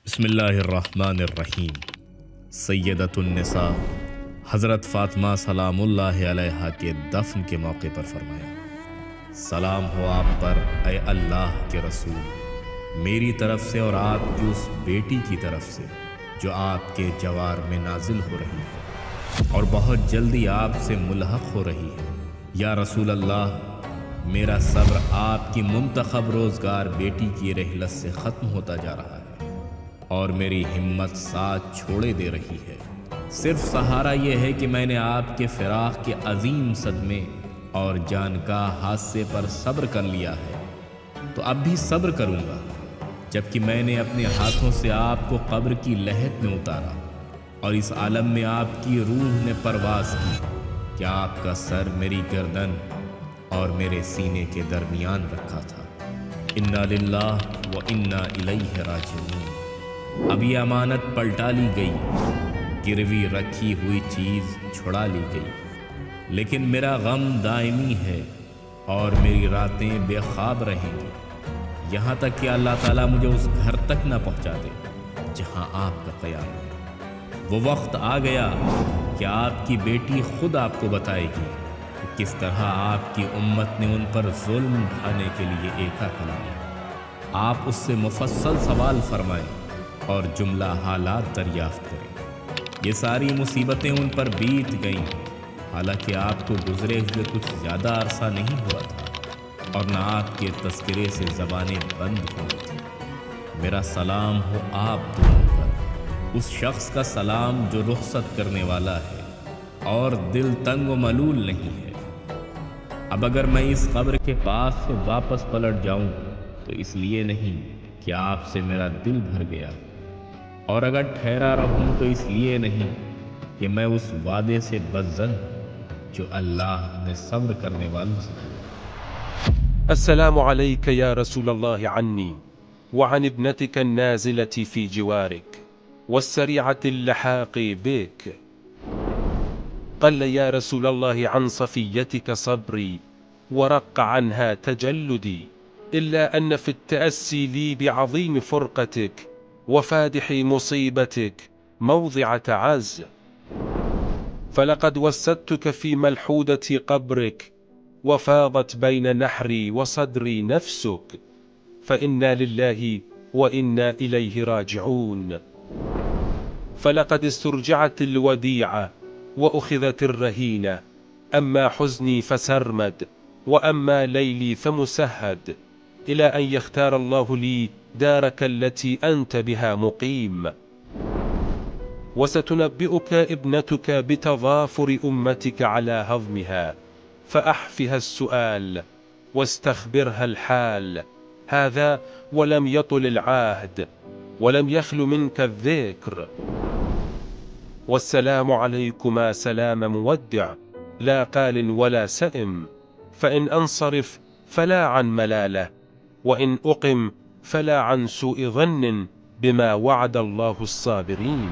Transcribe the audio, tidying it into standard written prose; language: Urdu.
بسم اللہ الرحمن الرحیم۔ سیدۃ النساء حضرت فاطمہ سلام اللہ علیہا کے دفن کے موقع پر فرمایا: سلام ہو آپ پر اے اللہ کے رسول، میری طرف سے اور آپ کی اس بیٹی کی طرف سے جو آپ کے جوار میں نازل ہو رہی ہے اور بہت جلدی آپ سے ملحق ہو رہی ہے۔ یا رسول اللہ، میرا صبر آپ کی منتخب روزگار بیٹی کی رحلت سے ختم ہوتا جا رہا ہے اور میری ہمت ساتھ چھوڑے دے رہی ہے۔ صرف سہارا یہ ہے کہ میں نے آپ کے فراق کے عظیم صدمے اور جان کا حادثے پر صبر کر لیا ہے، تو اب بھی صبر کروں گا، جبکہ میں نے اپنے ہاتھوں سے آپ کو قبر کی لحد میں اتارا اور اس عالم میں آپ کی روح نے پرواز کی کہ آپ کا سر میری گردن اور میرے سینے کے درمیان رکھا تھا۔ انا للہ و انا الیہ راجعون۔ اب یہ امانت پلٹا لی گئی، گروی رکھی ہوئی چیز چھڑا لی گئی، لیکن میرا غم دائمی ہے اور میری راتیں بے خواب رہیں گی، یہاں تک کہ اللہ تعالیٰ مجھے اس گھر تک نہ پہنچا دے جہاں آپ کا قیام ہے۔ وہ وقت آ گیا کہ آپ کی بیٹی خود آپ کو بتائے گی کہ کس طرح آپ کی امت نے ان پر ظلم ڈھانے کے لیے ایکا کلام۔ آپ اس سے مفصل سوال فرمائیں اور جملہ حالات دریافت کریں۔ یہ ساری مصیبتیں ان پر بیت گئیں، حالانکہ آپ کو گزرے ہوئے کچھ زیادہ عرصہ نہیں ہوا تھا اور نہ آپ کے تذکرے سے زبانیں بند ہوئی تھیں۔ میرا سلام ہو آپ دونوں پر، اس شخص کا سلام جو رخصت کرنے والا ہے اور دل تنگ و ملول نہیں ہے۔ اب اگر میں اس قبر کے پاس سے واپس پلٹ جاؤں تو اس لیے نہیں کہ آپ سے میرا دل بھر گیا، اور اگر ٹھہرا رہوں تو اس لیے نہیں کہ میں اس وعدے سے بزن جو اللہ نے صبر کرنے والوں سے کیا۔ السلام عليك يا رسول الله عني وعن ابنتك النازلة في جوارك والسريعة اللحاق بك. قل يا رسول الله عن صفيتك صبري ورق عنها تجلدي، إلا أن في التأسي لي بعظيم فرقتك وفادح مصيبتك موضع تعز، فلقد وسدتك في ملحودة قبرك وفاضت بين نحري وصدري نفسك، فإنا لله وإنا إليه راجعون. فلقد استرجعت الوديعة وأخذت الرهينة، أما حزني فسرمد وأما ليلي فمسهد، إلى أن يختار الله لي دارك التي أنت بها مقيم. وستنبئك ابنتك بتضافر أمتك على هضمها، فأحفها السؤال واستخبرها الحال، هذا ولم يطل العهد ولم يخل منك الذكر. والسلام عليكما سلام مودع لا قال ولا سئم، فإن أنصرف فلا عن ملالة، وإن أقم فلا عن سوء ظن بما وعد الله الصابرين.